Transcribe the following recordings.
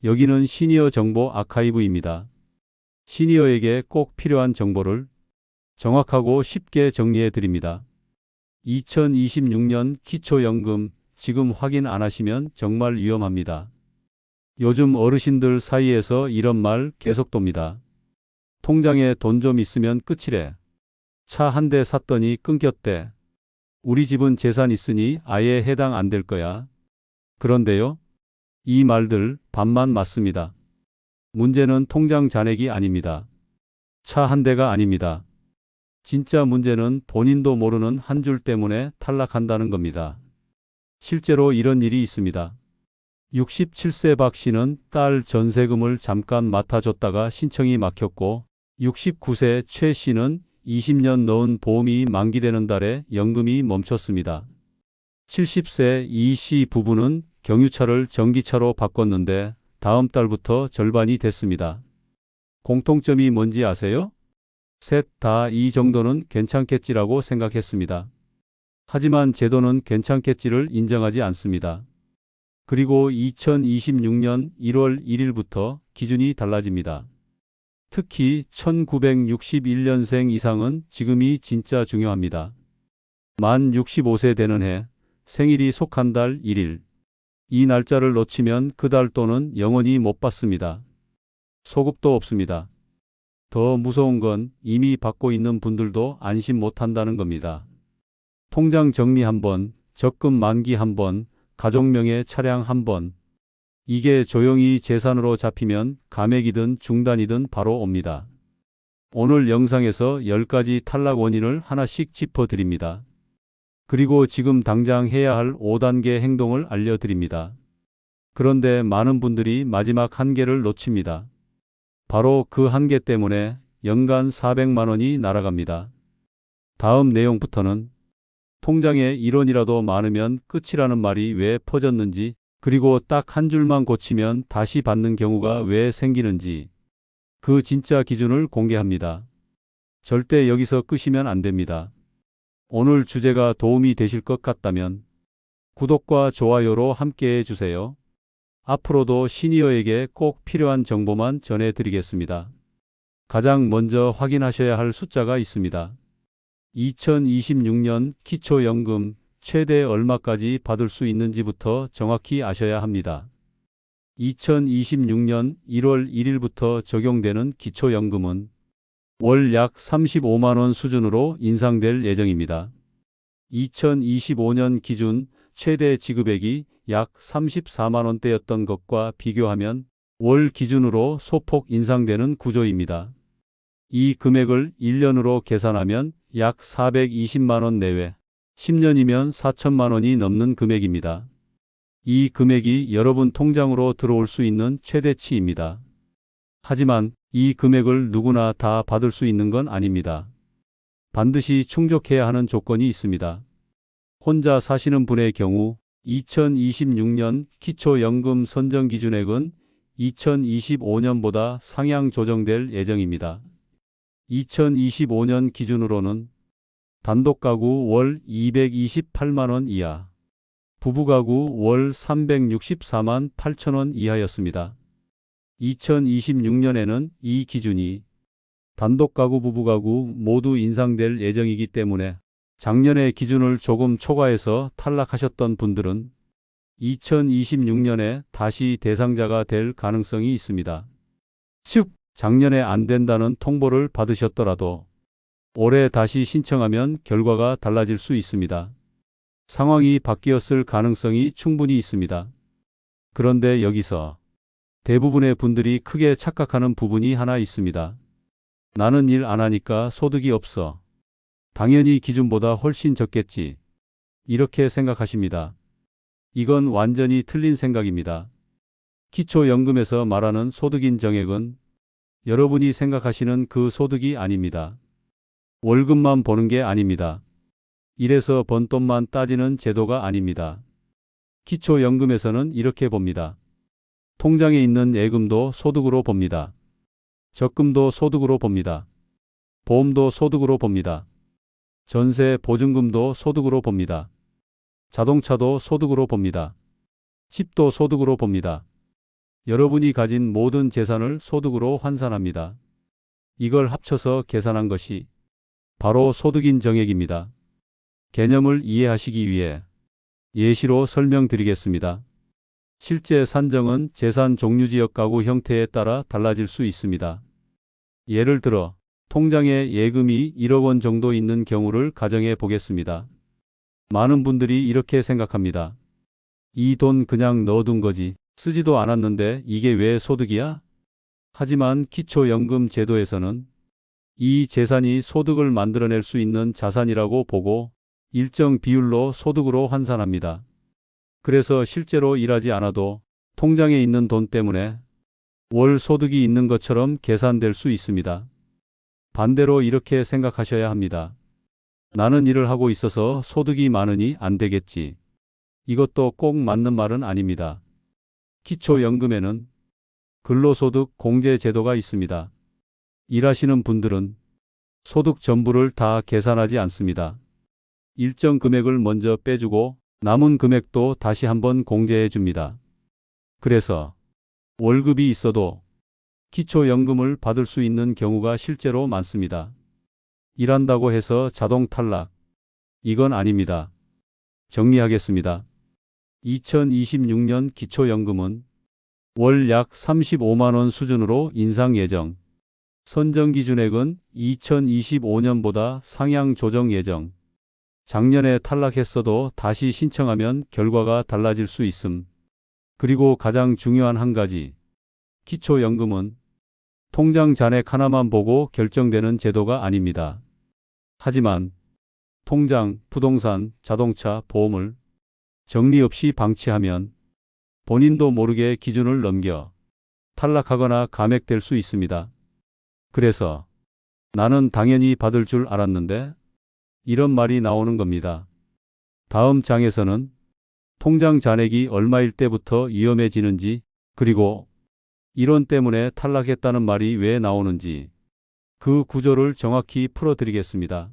여기는 시니어 정보 아카이브입니다. 시니어에게 꼭 필요한 정보를 정확하고 쉽게 정리해 드립니다. 2026년 기초연금 지금 확인 안 하시면 정말 위험합니다. 요즘 어르신들 사이에서 이런 말 계속 돕니다. 통장에 돈 좀 있으면 끝이래. 차 한 대 샀더니 끊겼대. 우리 집은 재산 있으니 아예 해당 안 될 거야. 그런데요, 이 말들 반만 맞습니다. 문제는 통장 잔액이 아닙니다. 차 한 대가 아닙니다. 진짜 문제는 본인도 모르는 한 줄 때문에 탈락한다는 겁니다. 실제로 이런 일이 있습니다. 67세 박 씨는 딸 전세금을 잠깐 맡아줬다가 신청이 막혔고, 69세 최 씨는 20년 넣은 보험이 만기되는 달에 연금이 멈췄습니다. 70세 이 씨 부부는 경유차를 전기차로 바꿨는데 다음 달부터 절반이 됐습니다. 공통점이 뭔지 아세요? 셋 다 이 정도는 괜찮겠지라고 생각했습니다. 하지만 제도는 괜찮겠지를 인정하지 않습니다. 그리고 2026년 1월 1일부터 기준이 달라집니다. 특히 1961년생 이상은 지금이 진짜 중요합니다. 만 65세 되는 해, 생일이 속한 달 1일. 이 날짜를 놓치면 그 달 돈은 영원히 못 받습니다. 소급도 없습니다. 더 무서운 건 이미 받고 있는 분들도 안심 못한다는 겁니다. 통장 정리 한 번, 적금 만기 한 번, 가족명의 차량 한 번. 이게 조용히 재산으로 잡히면 감액이든 중단이든 바로 옵니다. 오늘 영상에서 10가지 탈락 원인을 하나씩 짚어드립니다. 그리고 지금 당장 해야 할 5단계 행동을 알려드립니다. 그런데 많은 분들이 마지막 한계를 놓칩니다. 바로 그 한계 때문에 연간 400만 원이 날아갑니다. 다음 내용부터는 통장에 1원이라도 많으면 끝이라는 말이 왜 퍼졌는지, 그리고 딱 한 줄만 고치면 다시 받는 경우가 왜 생기는지, 그 진짜 기준을 공개합니다. 절대 여기서 끄시면 안 됩니다. 오늘 주제가 도움이 되실 것 같다면 구독과 좋아요로 함께 해주세요. 앞으로도 시니어에게 꼭 필요한 정보만 전해드리겠습니다. 가장 먼저 확인하셔야 할 숫자가 있습니다. 2026년 기초연금 최대 얼마까지 받을 수 있는지부터 정확히 아셔야 합니다. 2026년 1월 1일부터 적용되는 기초연금은 월 약 35만 원 수준으로 인상될 예정입니다. 2025년 기준 최대 지급액이 약 34만 원대였던 것과 비교하면 월 기준으로 소폭 인상되는 구조입니다. 이 금액을 1년으로 계산하면 약 420만 원 내외, 10년이면 4천만 원이 넘는 금액입니다. 이 금액이 여러분 통장으로 들어올 수 있는 최대치입니다. 하지만 이 금액을 누구나 다 받을 수 있는 건 아닙니다. 반드시 충족해야 하는 조건이 있습니다. 혼자 사시는 분의 경우 2026년 기초연금 선정 기준액은 2025년보다 상향 조정될 예정입니다. 2025년 기준으로는 단독 가구 월 228만 원 이하, 부부 가구 월 364만 8천 원 이하였습니다. 2026년에는 이 기준이 단독 가구, 부부 가구 모두 인상될 예정이기 때문에 작년의 기준을 조금 초과해서 탈락하셨던 분들은 2026년에 다시 대상자가 될 가능성이 있습니다. 즉, 작년에 안 된다는 통보를 받으셨더라도 올해 다시 신청하면 결과가 달라질 수 있습니다. 상황이 바뀌었을 가능성이 충분히 있습니다. 그런데 여기서 대부분의 분들이 크게 착각하는 부분이 하나 있습니다. 나는 일 안 하니까 소득이 없어. 당연히 기준보다 훨씬 적겠지. 이렇게 생각하십니다. 이건 완전히 틀린 생각입니다. 기초연금에서 말하는 소득인 정액은 여러분이 생각하시는 그 소득이 아닙니다. 월급만 보는 게 아닙니다. 일해서 번 돈만 따지는 제도가 아닙니다. 기초연금에서는 이렇게 봅니다. 통장에 있는 예금도 소득으로 봅니다. 적금도 소득으로 봅니다. 보험도 소득으로 봅니다. 전세 보증금도 소득으로 봅니다. 자동차도 소득으로 봅니다. 집도 소득으로 봅니다. 여러분이 가진 모든 재산을 소득으로 환산합니다. 이걸 합쳐서 계산한 것이 바로 소득인 정액입니다. 개념을 이해하시기 위해 예시로 설명드리겠습니다. 실제 산정은 재산 종류 지역 가구 형태에 따라 달라질 수 있습니다. 예를 들어 통장에 예금이 1억 원 정도 있는 경우를 가정해 보겠습니다. 많은 분들이 이렇게 생각합니다. 이 돈 그냥 넣어둔 거지. 쓰지도 않았는데 이게 왜 소득이야? 하지만 기초연금 제도에서는 이 재산이 소득을 만들어낼 수 있는 자산이라고 보고 일정 비율로 소득으로 환산합니다. 그래서 실제로 일하지 않아도 통장에 있는 돈 때문에 월 소득이 있는 것처럼 계산될 수 있습니다. 반대로 이렇게 생각하셔야 합니다. 나는 일을 하고 있어서 소득이 많으니 안 되겠지. 이것도 꼭 맞는 말은 아닙니다. 기초연금에는 근로소득 공제 제도가 있습니다. 일하시는 분들은 소득 전부를 다 계산하지 않습니다. 일정 금액을 먼저 빼주고 남은 금액도 다시 한번 공제해 줍니다. 그래서 월급이 있어도 기초연금을 받을 수 있는 경우가 실제로 많습니다. 일한다고 해서 자동 탈락. 이건 아닙니다. 정리하겠습니다. 2026년 기초연금은 월 약 35만 원 수준으로 인상 예정. 선정 기준액은 2025년보다 상향 조정 예정. 작년에 탈락했어도 다시 신청하면 결과가 달라질 수 있음. 그리고 가장 중요한 한 가지. 기초연금은 통장 잔액 하나만 보고 결정되는 제도가 아닙니다. 하지만 통장, 부동산, 자동차, 보험을 정리 없이 방치하면 본인도 모르게 기준을 넘겨 탈락하거나 감액될 수 있습니다. 그래서 나는 당연히 받을 줄 알았는데 이런 말이 나오는 겁니다. 다음 장에서는 통장 잔액이 얼마일 때부터 위험해지는지 그리고 이론 때문에 탈락했다는 말이 왜 나오는지 그 구조를 정확히 풀어드리겠습니다.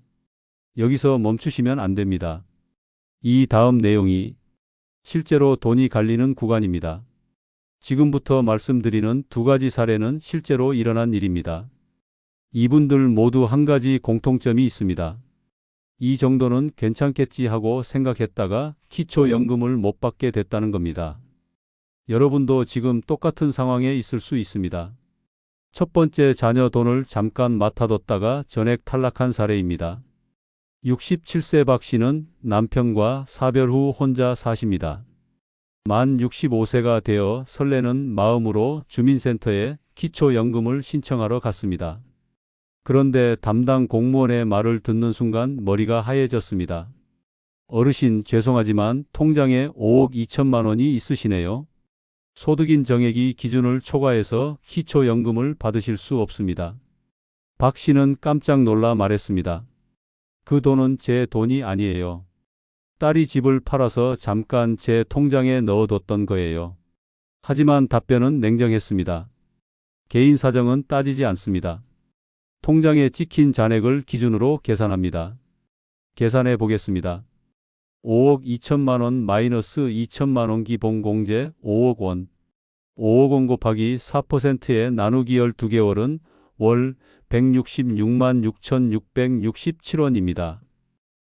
여기서 멈추시면 안 됩니다. 이 다음 내용이 실제로 돈이 갈리는 구간입니다. 지금부터 말씀드리는 두 가지 사례는 실제로 일어난 일입니다. 이분들 모두 한 가지 공통점이 있습니다. 이 정도는 괜찮겠지 하고 생각했다가 기초연금을 못 받게 됐다는 겁니다. 여러분도 지금 똑같은 상황에 있을 수 있습니다. 첫 번째 자녀 돈을 잠깐 맡아뒀다가 전액 탈락한 사례입니다. 67세 박 씨는 남편과 사별 후 혼자 사십니다. 만 65세가 되어 설레는 마음으로 주민센터에 기초연금을 신청하러 갔습니다. 그런데 담당 공무원의 말을 듣는 순간 머리가 하얘졌습니다. 어르신 죄송하지만 통장에 5억 2천만 원이 있으시네요. 소득인 정액이 기준을 초과해서 기초연금을 받으실 수 없습니다. 박 씨는 깜짝 놀라 말했습니다. 그 돈은 제 돈이 아니에요. 딸이 집을 팔아서 잠깐 제 통장에 넣어뒀던 거예요. 하지만 답변은 냉정했습니다. 개인 사정은 따지지 않습니다. 통장에 찍힌 잔액을 기준으로 계산합니다. 계산해 보겠습니다. 5억 2천만 원 마이너스 2천만 원 기본 공제 5억 원. 5억 원 곱하기 4%에 나누기 12개월은 월 166만 6,667원입니다.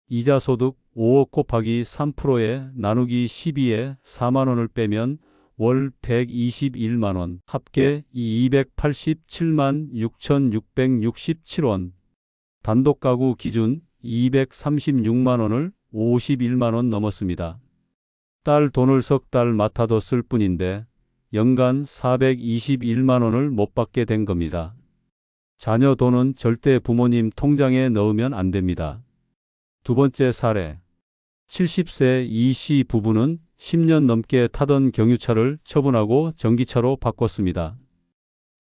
이자 소득 5억 곱하기 3%에 나누기 12에 4만 원을 빼면 월 121만 원, 합계 287만 6,667원. 단독 가구 기준 236만 원을 51만 원 넘었습니다. 딸 돈을 석 달 맡아뒀을 뿐인데 연간 421만 원을 못 받게 된 겁니다. 자녀 돈은 절대 부모님 통장에 넣으면 안 됩니다. 두 번째 사례. 70세 이 씨 부부는 10년 넘게 타던 경유차를 처분하고 전기차로 바꿨습니다.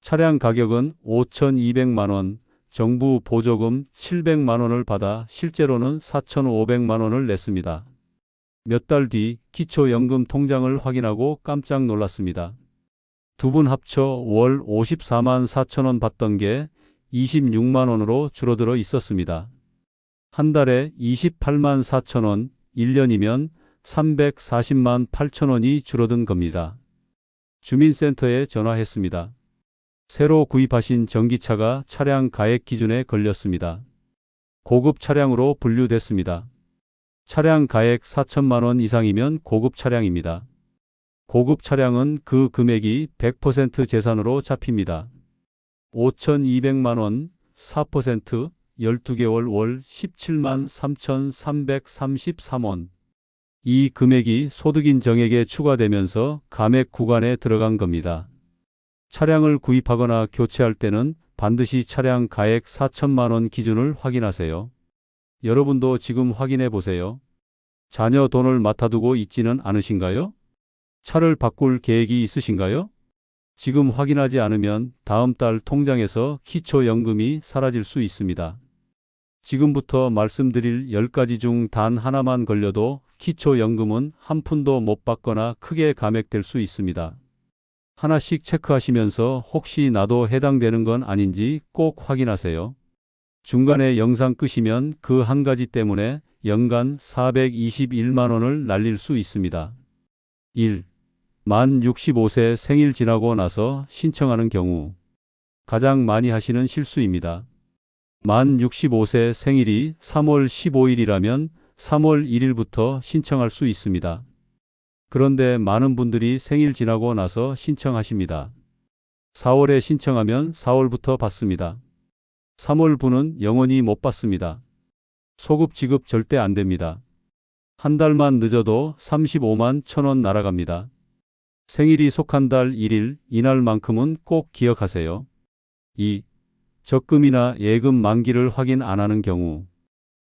차량 가격은 5,200만 원, 정부 보조금 700만 원을 받아 실제로는 4,500만 원을 냈습니다. 몇 달 뒤 기초연금 통장을 확인하고 깜짝 놀랐습니다. 두 분 합쳐 월 54만 4천 원 받던 게 26만 원으로 줄어들어 있었습니다. 한 달에 28만 4천 원, 1년이면 340만 8천 원이 줄어든 겁니다. 주민센터에 전화했습니다. 새로 구입하신 전기차가 차량 가액 기준에 걸렸습니다. 고급 차량으로 분류됐습니다. 차량 가액 4천만 원 이상이면 고급 차량입니다. 고급 차량은 그 금액이 100% 재산으로 잡힙니다. 5,200만 원, 4%, 12개월 월 17만 3,333원. 이 금액이 소득인 정액에 추가되면서 감액 구간에 들어간 겁니다. 차량을 구입하거나 교체할 때는 반드시 차량 가액 4천만 원 기준을 확인하세요. 여러분도 지금 확인해 보세요. 자녀 돈을 맡아두고 있지는 않으신가요? 차를 바꿀 계획이 있으신가요? 지금 확인하지 않으면 다음 달 통장에서 기초연금이 사라질 수 있습니다. 지금부터 말씀드릴 10가지 중 단 하나만 걸려도 기초연금은 한 푼도 못 받거나 크게 감액될 수 있습니다. 하나씩 체크하시면서 혹시 나도 해당되는 건 아닌지 꼭 확인하세요. 중간에 영상 끄시면 그 한 가지 때문에 연간 421만 원을 날릴 수 있습니다. 1. 만 65세 생일 지나고 나서 신청하는 경우. 가장 많이 하시는 실수입니다. 만 65세 생일이 3월 15일이라면 3월 1일부터 신청할 수 있습니다. 그런데 많은 분들이 생일 지나고 나서 신청하십니다. 4월에 신청하면 4월부터 받습니다. 3월분은 영원히 못 받습니다. 소급 지급 절대 안 됩니다. 한 달만 늦어도 35만 1,000원 날아갑니다. 생일이 속한 달 1일, 이날만큼은 꼭 기억하세요. 2. 적금이나 예금 만기를 확인 안 하는 경우.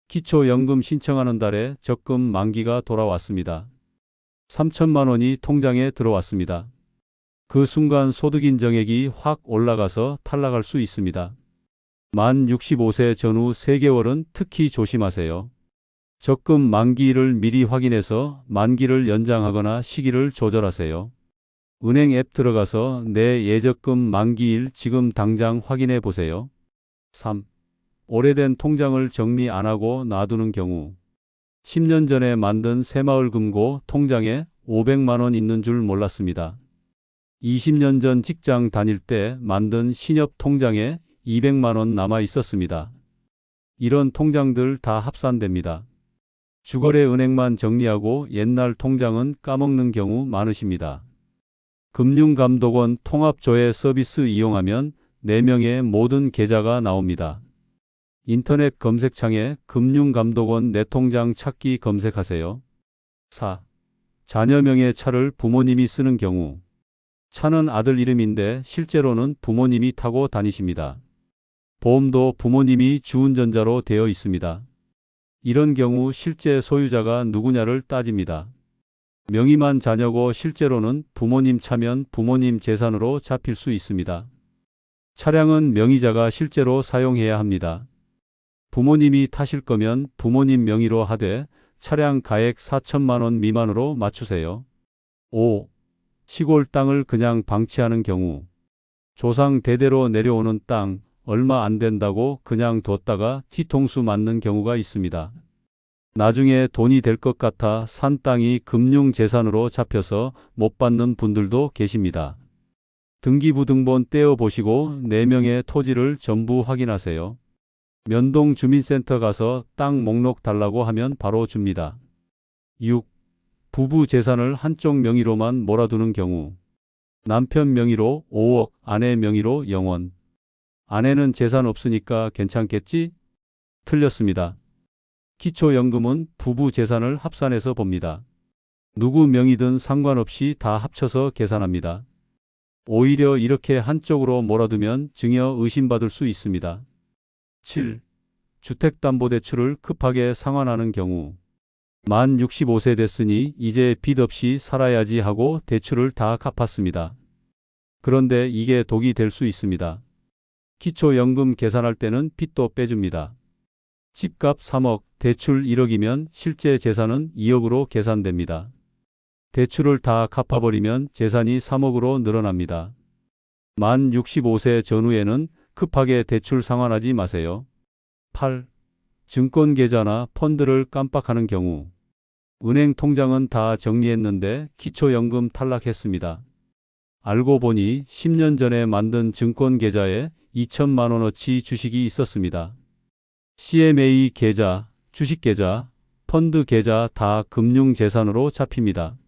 기초연금 신청하는 달에 적금 만기가 돌아왔습니다. 3천만 원이 통장에 들어왔습니다. 그 순간 소득인 정액이 확 올라가서 탈락할 수 있습니다. 만 65세 전후 3개월은 특히 조심하세요. 적금 만기일을 미리 확인해서 만기를 연장하거나 시기를 조절하세요. 은행 앱 들어가서 내 예적금 만기일 지금 당장 확인해 보세요. 3. 오래된 통장을 정리 안 하고 놔두는 경우. 10년 전에 만든 새마을금고 통장에 500만 원 있는 줄 몰랐습니다. 20년 전 직장 다닐 때 만든 신협 통장에 200만 원 남아 있었습니다. 이런 통장들 다 합산됩니다. 주거래 은행만 정리하고 옛날 통장은 까먹는 경우 많으십니다. 금융감독원 통합조회 서비스 이용하면 4명의 모든 계좌가 나옵니다. 인터넷 검색창에 금융감독원 내 통장 찾기 검색하세요. 4. 자녀명의 차를 부모님이 쓰는 경우. 차는 아들 이름인데 실제로는 부모님이 타고 다니십니다. 보험도 부모님이 주운전자로 되어 있습니다. 이런 경우 실제 소유자가 누구냐를 따집니다. 명의만 자녀고 실제로는 부모님 차면 부모님 재산으로 잡힐 수 있습니다. 차량은 명의자가 실제로 사용해야 합니다. 부모님이 타실 거면 부모님 명의로 하되 차량 가액 4천만 원 미만으로 맞추세요. 5. 시골 땅을 그냥 방치하는 경우. 조상 대대로 내려오는 땅 얼마 안 된다고 그냥 뒀다가 뒤통수 맞는 경우가 있습니다. 나중에 돈이 될 것 같아 산 땅이 금융재산으로 잡혀서 못 받는 분들도 계십니다. 등기부등본 떼어보시고 4명의 토지를 전부 확인하세요. 면동 주민센터 가서 땅 목록 달라고 하면 바로 줍니다. 6. 부부 재산을 한쪽 명의로만 몰아두는 경우. 남편 명의로 5억, 아내 명의로 0원. 아내는 재산 없으니까 괜찮겠지? 틀렸습니다. 기초연금은 부부 재산을 합산해서 봅니다. 누구 명의든 상관없이 다 합쳐서 계산합니다. 오히려 이렇게 한쪽으로 몰아두면 증여 의심받을 수 있습니다. 7. 주택담보대출을 급하게 상환하는 경우. 만 65세 됐으니 이제 빚 없이 살아야지 하고 대출을 다 갚았습니다. 그런데 이게 독이 될 수 있습니다. 기초연금 계산할 때는 빚도 빼줍니다. 집값 3억, 대출 1억이면 실제 재산은 2억으로 계산됩니다. 대출을 다 갚아버리면 재산이 3억으로 늘어납니다. 만 65세 전후에는 급하게 대출 상환하지 마세요. 8. 증권계좌나 펀드를 깜빡하는 경우. 은행 통장은 다 정리했는데 기초연금 탈락했습니다. 알고 보니 10년 전에 만든 증권 계좌에 2천만 원어치 주식이 있었습니다. CMA 계좌, 주식 계좌, 펀드 계좌 다 금융재산으로 잡힙니다.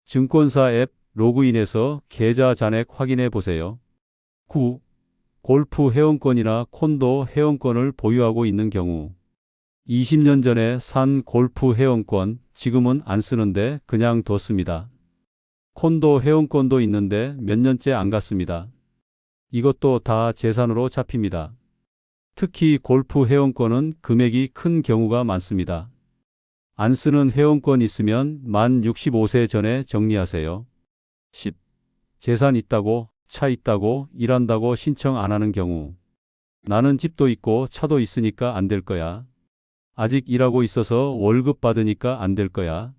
증권사 앱 로그인해서 계좌 잔액 확인해 보세요. 9. 골프 회원권이나 콘도 회원권을 보유하고 있는 경우 20년 전에 산 골프 회원권 지금은 안 쓰는데 그냥 뒀습니다. 콘도 회원권도 있는데 몇 년째 안 갔습니다. 이것도 다 재산으로 잡힙니다. 특히 골프 회원권은 금액이 큰 경우가 많습니다. 안 쓰는 회원권 있으면 만 65세 전에 정리하세요. 10. 재산 있다고, 차 있다고, 일한다고 신청 안 하는 경우 나는 집도 있고 차도 있으니까 안 될 거야. 아직 일하고 있어서 월급 받으니까 안 될 거야.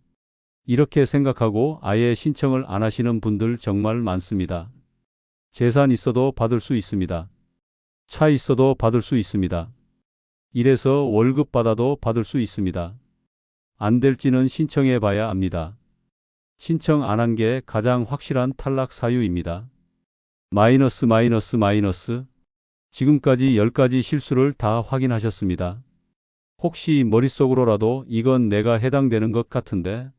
이렇게 생각하고 아예 신청을 안 하시는 분들 정말 많습니다. 재산 있어도 받을 수 있습니다. 차 있어도 받을 수 있습니다. 이래서 월급 받아도 받을 수 있습니다. 안 될지는 신청해 봐야 압니다. 신청 안 한 게 가장 확실한 탈락 사유입니다. 마이너스. 지금까지 10가지 실수를 다 확인하셨습니다. 혹시 머릿속으로라도 이건 내가 해당되는 것 같은데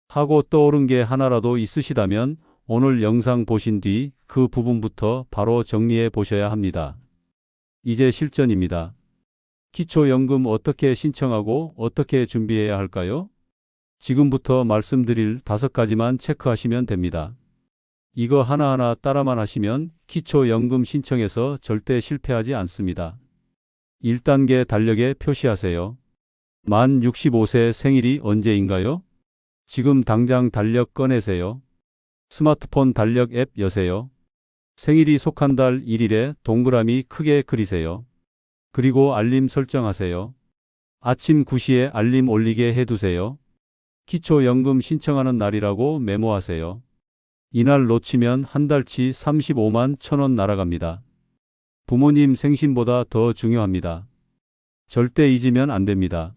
하고 떠오른 게 하나라도 있으시다면 오늘 영상 보신 뒤 그 부분부터 바로 정리해 보셔야 합니다. 이제 실전입니다. 기초연금 어떻게 신청하고 어떻게 준비해야 할까요? 지금부터 말씀드릴 5가지만 체크하시면 됩니다. 이거 하나하나 따라만 하시면 기초연금 신청에서 절대 실패하지 않습니다. 1단계 달력에 표시하세요. 만 65세 생일이 언제인가요? 지금 당장 달력 꺼내세요. 스마트폰 달력 앱 여세요. 생일이 속한 달 1일에 동그라미 크게 그리세요. 그리고 알림 설정하세요. 아침 9시에 알림 올리게 해두세요. 기초연금 신청하는 날이라고 메모하세요. 이날 놓치면 한 달치 35만 1,000원 날아갑니다. 부모님 생신보다 더 중요합니다. 절대 잊으면 안 됩니다.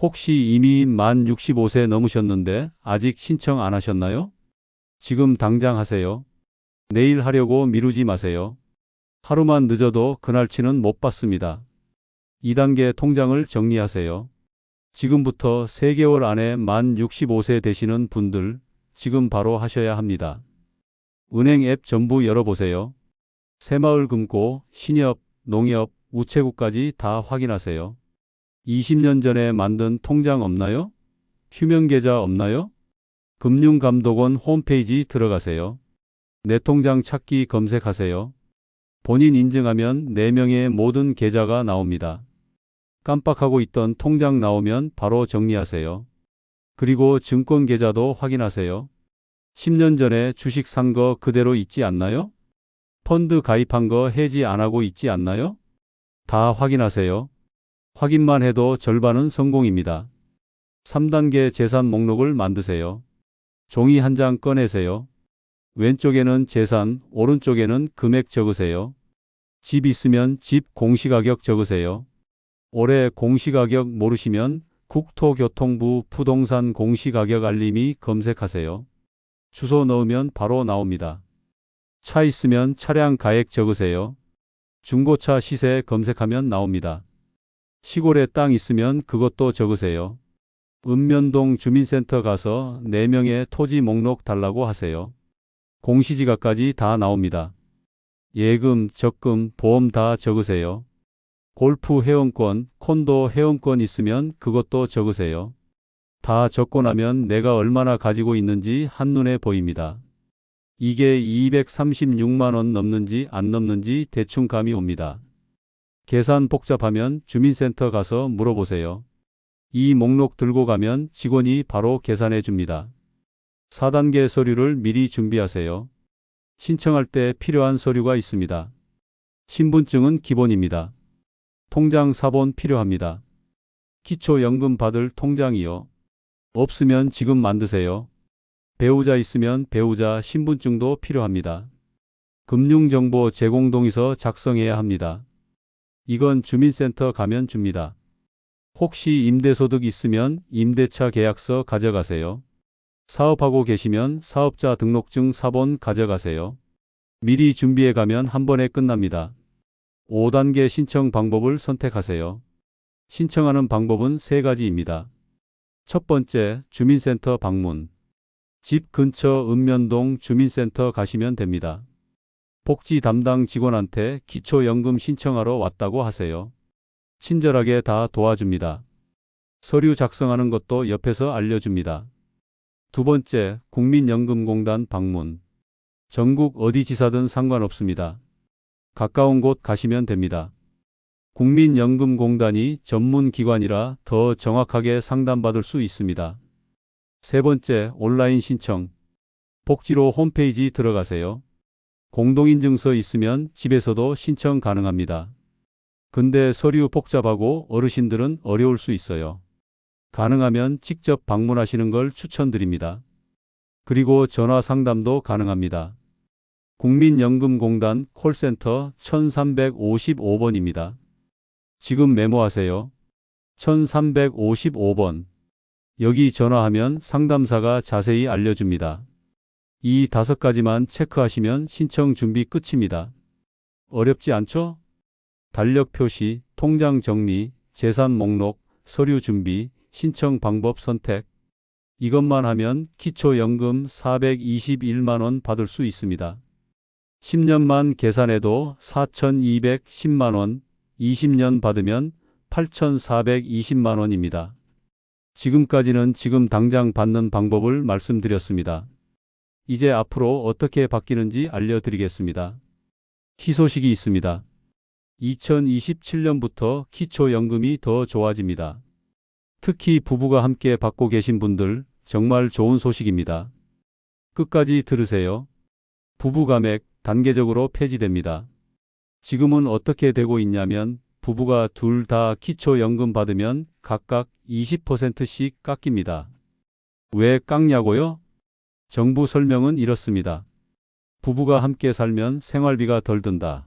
혹시 이미 만 65세 넘으셨는데 아직 신청 안 하셨나요? 지금 당장 하세요. 내일 하려고 미루지 마세요. 하루만 늦어도 그날치는 못 받습니다. 2단계 통장을 정리하세요. 지금부터 3개월 안에 만 65세 되시는 분들 지금 바로 하셔야 합니다. 은행 앱 전부 열어보세요. 새마을금고, 신협, 농협, 우체국까지 다 확인하세요. 20년 전에 만든 통장 없나요? 휴명계좌 없나요? 금융감독원 홈페이지 들어가세요. 내 통장 찾기 검색하세요. 본인 인증하면 4명의 모든 계좌가 나옵니다. 깜빡하고 있던 통장 나오면 바로 정리하세요. 그리고 증권 계좌도 확인하세요. 10년 전에 주식 산 거 그대로 있지 않나요? 펀드 가입한 거 해지 안 하고 있지 않나요? 다 확인하세요. 확인만 해도 절반은 성공입니다. 3단계 재산 목록을 만드세요. 종이 한 장 꺼내세요. 왼쪽에는 재산, 오른쪽에는 금액 적으세요. 집 있으면 집 공시가격 적으세요. 올해 공시가격 모르시면 국토교통부 부동산 공시가격 알림이 검색하세요. 주소 넣으면 바로 나옵니다. 차 있으면 차량 가액 적으세요. 중고차 시세 검색하면 나옵니다. 시골에 땅 있으면 그것도 적으세요. 읍면동 주민센터 가서 4명의 토지 목록 달라고 하세요. 공시지가까지 다 나옵니다. 예금, 적금, 보험 다 적으세요. 골프 회원권, 콘도 회원권 있으면 그것도 적으세요. 다 적고 나면 내가 얼마나 가지고 있는지 한눈에 보입니다. 이게 236만 원 넘는지 안 넘는지 대충 감이 옵니다. 계산 복잡하면 주민센터 가서 물어보세요. 이 목록 들고 가면 직원이 바로 계산해 줍니다. 4단계 서류를 미리 준비하세요. 신청할 때 필요한 서류가 있습니다. 신분증은 기본입니다. 통장 사본 필요합니다. 기초연금 받을 통장이요. 없으면 지금 만드세요. 배우자 있으면 배우자 신분증도 필요합니다. 금융정보 제공 동의서 작성해야 합니다. 이건 주민센터 가면 줍니다. 혹시 임대소득 있으면 임대차 계약서 가져가세요. 사업하고 계시면 사업자 등록증 사본 가져가세요. 미리 준비해 가면 한 번에 끝납니다. 5단계 신청 방법을 선택하세요. 신청하는 방법은 3가지입니다. 첫 번째, 주민센터 방문. 집 근처 읍면동 주민센터 가시면 됩니다. 복지 담당 직원한테 기초연금 신청하러 왔다고 하세요. 친절하게 다 도와줍니다. 서류 작성하는 것도 옆에서 알려줍니다. 두 번째, 국민연금공단 방문. 전국 어디 지사든 상관없습니다. 가까운 곳 가시면 됩니다. 국민연금공단이 전문 기관이라 더 정확하게 상담받을 수 있습니다. 세 번째, 온라인 신청. 복지로 홈페이지 들어가세요. 공동인증서 있으면 집에서도 신청 가능합니다. 근데 서류 복잡하고 어르신들은 어려울 수 있어요. 가능하면 직접 방문하시는 걸 추천드립니다. 그리고 전화 상담도 가능합니다. 국민연금공단 콜센터 1355번입니다. 지금 메모하세요. 1355번. 여기 전화하면 상담사가 자세히 알려줍니다. 이 5가지만 체크하시면 신청 준비 끝입니다. 어렵지 않죠? 달력 표시, 통장 정리, 재산 목록, 서류 준비, 신청 방법 선택. 이것만 하면 기초연금 421만 원 받을 수 있습니다. 10년만 계산해도 4,210만 원, 20년 받으면 8,420만 원입니다. 지금까지는 지금 당장 받는 방법을 말씀드렸습니다. 이제 앞으로 어떻게 바뀌는지 알려드리겠습니다. 희소식이 있습니다. 2027년부터 기초연금이 더 좋아집니다. 특히 부부가 함께 받고 계신 분들 정말 좋은 소식입니다. 끝까지 들으세요. 부부 감액 단계적으로 폐지됩니다. 지금은 어떻게 되고 있냐면 부부가 둘 다 기초연금 받으면 각각 20%씩 깎입니다. 왜 깎냐고요? 정부 설명은 이렇습니다. 부부가 함께 살면 생활비가 덜 든다.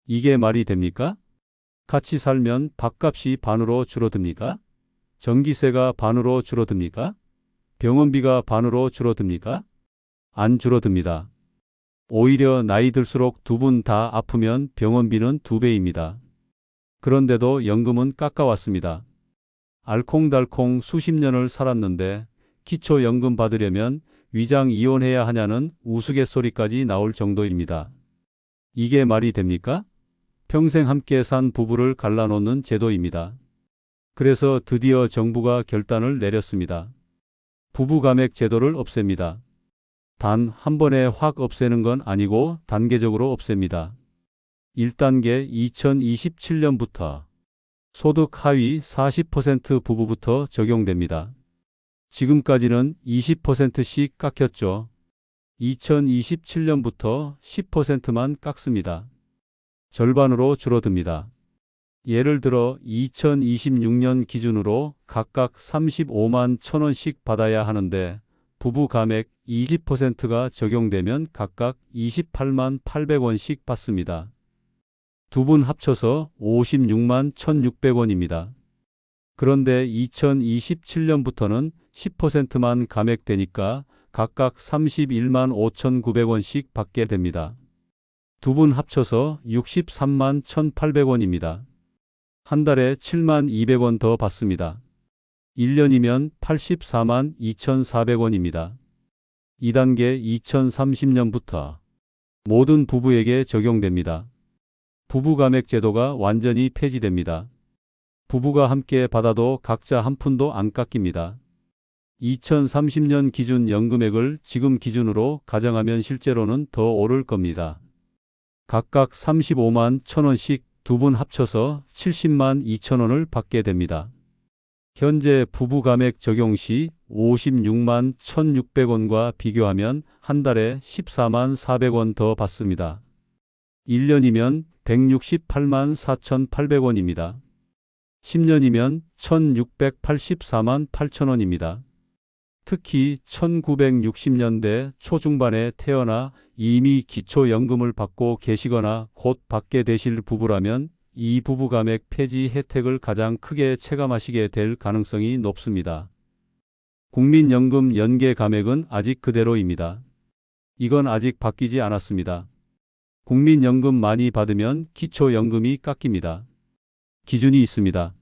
이게 말이 됩니까? 같이 살면 밥값이 반으로 줄어듭니까? 전기세가 반으로 줄어듭니까? 병원비가 반으로 줄어듭니까? 안 줄어듭니다. 오히려 나이 들수록 두 분 다 아프면 병원비는 2배입니다. 그런데도 연금은 깎아왔습니다. 알콩달콩 수십 년을 살았는데 기초연금 받으려면 위장 이혼해야 하냐는 우스갯소리까지 나올 정도입니다. 이게 말이 됩니까? 평생 함께 산 부부를 갈라놓는 제도입니다. 그래서 드디어 정부가 결단을 내렸습니다. 부부 감액 제도를 없앱니다. 단 한 번에 확 없애는 건 아니고 단계적으로 없앱니다. 1단계 2027년부터 소득 하위 40% 부부부터 적용됩니다. 지금까지는 20%씩 깎였죠. 2027년부터 10%만 깎습니다. 절반으로 줄어듭니다. 예를 들어 2026년 기준으로 각각 35만 1,000원씩 받아야 하는데 부부 감액 20%가 적용되면 각각 28만 800원씩 받습니다. 두 분 합쳐서 56만 1,600원입니다. 그런데 2027년부터는 10%만 감액되니까 각각 31만 5,900원씩 받게 됩니다. 두 분 합쳐서 63만 1,800원입니다. 한 달에 7만 200원 더 받습니다. 1년이면 84만 2,400원입니다. 2단계 2030년부터 모든 부부에게 적용됩니다. 부부 감액 제도가 완전히 폐지됩니다. 부부가 함께 받아도 각자 한 푼도 안 깎입니다. 2030년 기준 연금액을 지금 기준으로 가정하면 실제로는 더 오를 겁니다. 각각 35만 1,000원씩 두 분 합쳐서 70만 2천원을 받게 됩니다. 현재 부부 감액 적용 시 56만 1,600원과 비교하면 한 달에 14만 400원 더 받습니다. 1년이면 168만 4,800원입니다. 10년이면 1,684만 8천원입니다. 특히 1960년대 초중반에 태어나 이미 기초연금을 받고 계시거나 곧 받게 되실 부부라면 이 부부 감액 폐지 혜택을 가장 크게 체감하시게 될 가능성이 높습니다. 국민연금 연계 감액은 아직 그대로입니다. 이건 아직 바뀌지 않았습니다. 국민연금 많이 받으면 기초연금이 깎입니다. 기준이 있습니다.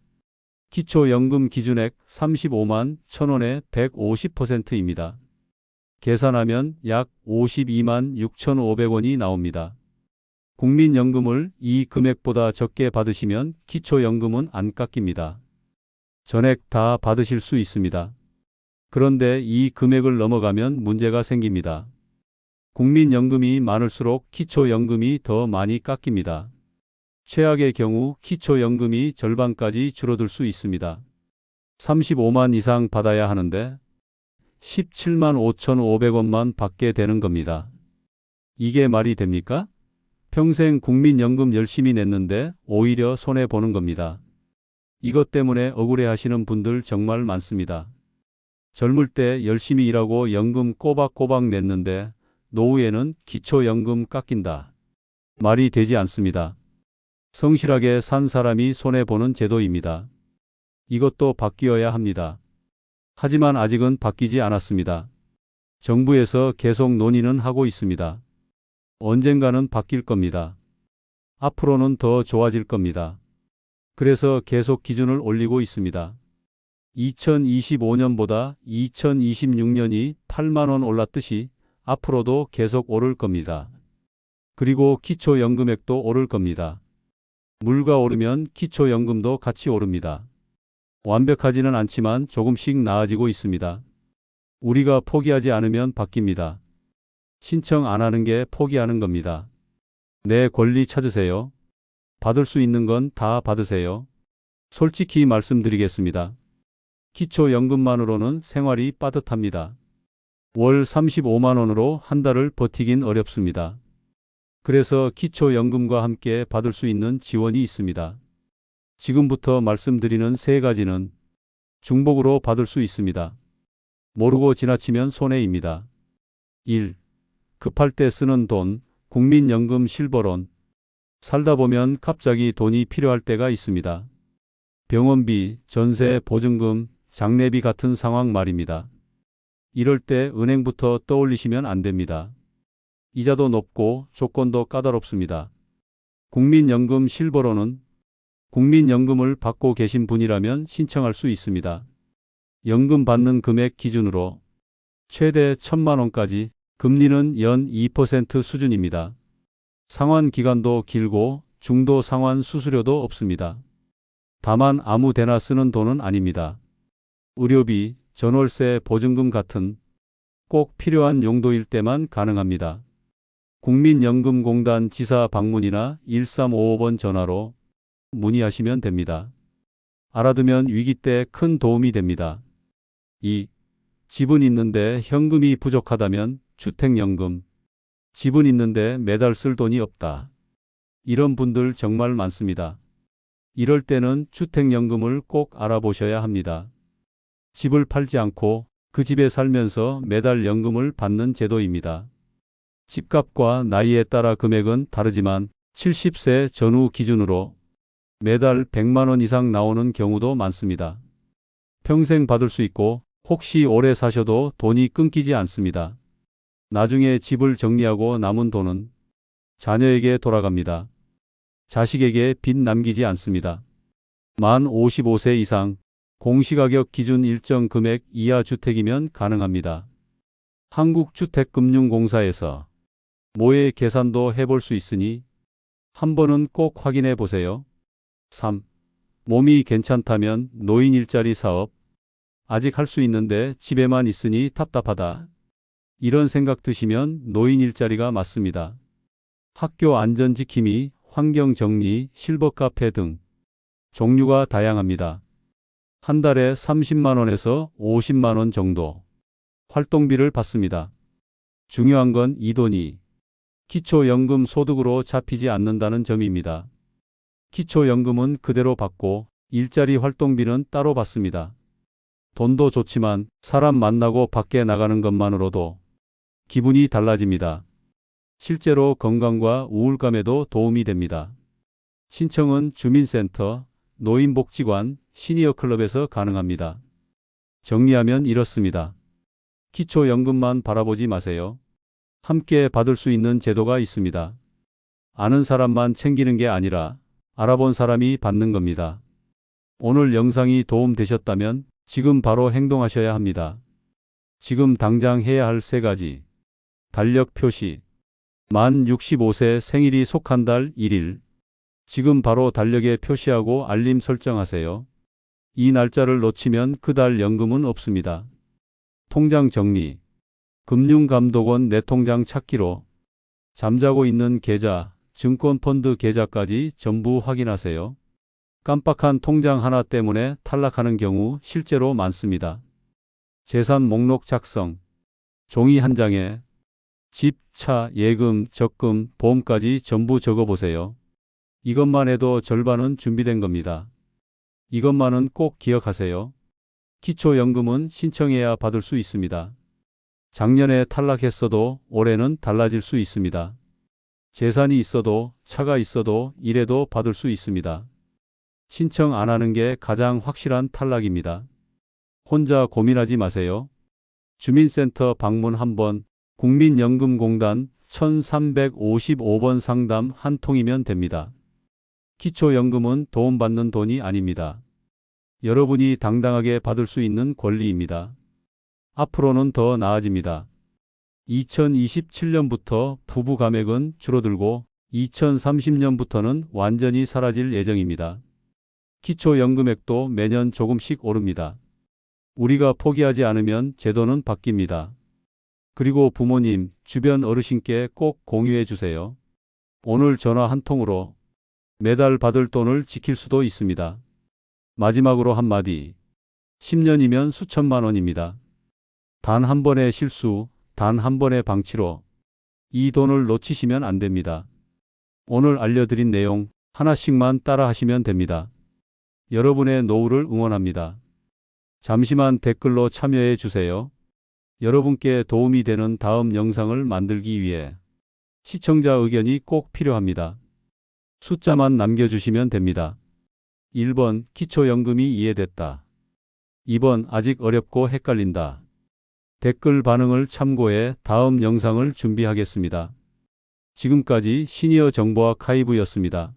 기초연금 기준액 35만 1,000원의 150%입니다. 계산하면 약 52만 6,500원이 나옵니다. 국민연금을 이 금액보다 적게 받으시면 기초연금은 안 깎입니다. 전액 다 받으실 수 있습니다. 그런데 이 금액을 넘어가면 문제가 생깁니다. 국민연금이 많을수록 기초연금이 더 많이 깎입니다. 최악의 경우 기초연금이 절반까지 줄어들 수 있습니다. 35만 이상 받아야 하는데 17만 5,500원만 받게 되는 겁니다. 이게 말이 됩니까? 평생 국민연금 열심히 냈는데 오히려 손해보는 겁니다. 이것 때문에 억울해하시는 분들 정말 많습니다. 젊을 때 열심히 일하고 연금 꼬박꼬박 냈는데 노후에는 기초연금 깎인다. 말이 되지 않습니다. 성실하게 산 사람이 손해보는 제도입니다. 이것도 바뀌어야 합니다. 하지만 아직은 바뀌지 않았습니다. 정부에서 계속 논의는 하고 있습니다. 언젠가는 바뀔 겁니다. 앞으로는 더 좋아질 겁니다. 그래서 계속 기준을 올리고 있습니다. 2025년보다 2026년이 8만 원 올랐듯이 앞으로도 계속 오를 겁니다. 그리고 기초연금액도 오를 겁니다. 물가 오르면 기초연금도 같이 오릅니다. 완벽하지는 않지만 조금씩 나아지고 있습니다. 우리가 포기하지 않으면 바뀝니다. 신청 안 하는 게 포기하는 겁니다. 내 권리 찾으세요. 받을 수 있는 건 다 받으세요. 솔직히 말씀드리겠습니다. 기초연금만으로는 생활이 빠듯합니다. 월 35만 원으로 한 달을 버티긴 어렵습니다. 그래서 기초연금과 함께 받을 수 있는 지원이 있습니다. 지금부터 말씀드리는 세 가지는 중복으로 받을 수 있습니다. 모르고 지나치면 손해입니다. 1. 급할 때 쓰는 돈, 국민연금 실버론. 살다 보면 갑자기 돈이 필요할 때가 있습니다. 병원비, 전세, 보증금, 장례비 같은 상황 말입니다. 이럴 때 은행부터 떠올리시면 안 됩니다. 이자도 높고 조건도 까다롭습니다. 국민연금 실버론은 국민연금을 받고 계신 분이라면 신청할 수 있습니다. 연금 받는 금액 기준으로 최대 1,000만 원까지 금리는 연 2% 수준입니다. 상환 기간도 길고 중도 상환 수수료도 없습니다. 다만 아무 데나 쓰는 돈은 아닙니다. 의료비, 전월세, 보증금 같은 꼭 필요한 용도일 때만 가능합니다. 국민연금공단 지사 방문이나 1355번 전화로 문의하시면 됩니다. 알아두면 위기 때 큰 도움이 됩니다. 2. 집은 있는데 현금이 부족하다면 주택연금. 집은 있는데 매달 쓸 돈이 없다. 이런 분들 정말 많습니다. 이럴 때는 주택연금을 꼭 알아보셔야 합니다. 집을 팔지 않고 그 집에 살면서 매달 연금을 받는 제도입니다. 집값과 나이에 따라 금액은 다르지만 70세 전후 기준으로 매달 100만 원 이상 나오는 경우도 많습니다. 평생 받을 수 있고 혹시 오래 사셔도 돈이 끊기지 않습니다. 나중에 집을 정리하고 남은 돈은 자녀에게 돌아갑니다. 자식에게 빚 남기지 않습니다. 만 55세 이상 공시가격 기준 일정 금액 이하 주택이면 가능합니다. 한국주택금융공사에서 모의 계산도 해볼 수 있으니 한 번은 꼭 확인해 보세요. 3. 몸이 괜찮다면 노인 일자리 사업. 아직 할 수 있는데 집에만 있으니 답답하다. 이런 생각 드시면 노인 일자리가 맞습니다. 학교 안전지킴이, 환경정리, 실버카페 등 종류가 다양합니다. 한 달에 30만 원에서 50만 원 정도 활동비를 받습니다. 중요한 건 이 돈이 기초연금 소득으로 잡히지 않는다는 점입니다. 기초연금은 그대로 받고 일자리 활동비는 따로 받습니다. 돈도 좋지만 사람 만나고 밖에 나가는 것만으로도 기분이 달라집니다. 실제로 건강과 우울감에도 도움이 됩니다. 신청은 주민센터, 노인복지관, 시니어클럽에서 가능합니다. 정리하면 이렇습니다. 기초연금만 바라보지 마세요. 함께 받을 수 있는 제도가 있습니다. 아는 사람만 챙기는 게 아니라 알아본 사람이 받는 겁니다. 오늘 영상이 도움되셨다면 지금 바로 행동하셔야 합니다. 지금 당장 해야 할 3가지. 달력 표시. 만 65세 생일이 속한 달 1일. 지금 바로 달력에 표시하고 알림 설정하세요. 이 날짜를 놓치면 그 달 연금은 없습니다. 통장 정리. 금융감독원 내 통장 찾기로 잠자고 있는 계좌, 증권펀드 계좌까지 전부 확인하세요. 깜빡한 통장 하나 때문에 탈락하는 경우 실제로 많습니다. 재산 목록 작성. 종이 한 장에 집, 차, 예금, 적금, 보험까지 전부 적어보세요. 이것만 해도 절반은 준비된 겁니다. 이것만은 꼭 기억하세요. 기초연금은 신청해야 받을 수 있습니다. 작년에 탈락했어도 올해는 달라질 수 있습니다. 재산이 있어도 차가 있어도 이래도 받을 수 있습니다. 신청 안 하는 게 가장 확실한 탈락입니다. 혼자 고민하지 마세요. 주민센터 방문 한번, 국민연금공단 1355번 상담 한 통이면 됩니다. 기초연금은 도움받는 돈이 아닙니다. 여러분이 당당하게 받을 수 있는 권리입니다. 앞으로는 더 나아집니다. 2027년부터 부부 감액은 줄어들고 2030년부터는 완전히 사라질 예정입니다. 기초연금액도 매년 조금씩 오릅니다. 우리가 포기하지 않으면 제도는 바뀝니다. 그리고 부모님, 주변 어르신께 꼭 공유해 주세요. 오늘 전화 한 통으로 매달 받을 돈을 지킬 수도 있습니다. 마지막으로 한마디. 10년이면 수천만 원입니다. 단 한 번의 실수, 단 한 번의 방치로 이 돈을 놓치시면 안 됩니다. 오늘 알려드린 내용 하나씩만 따라 하시면 됩니다. 여러분의 노후를 응원합니다. 잠시만 댓글로 참여해 주세요. 여러분께 도움이 되는 다음 영상을 만들기 위해 시청자 의견이 꼭 필요합니다. 숫자만 남겨주시면 됩니다. 1번 기초연금이 이해됐다. 2번 아직 어렵고 헷갈린다. 댓글 반응을 참고해 다음 영상을 준비하겠습니다. 지금까지 시니어 정보학 하이브였습니다.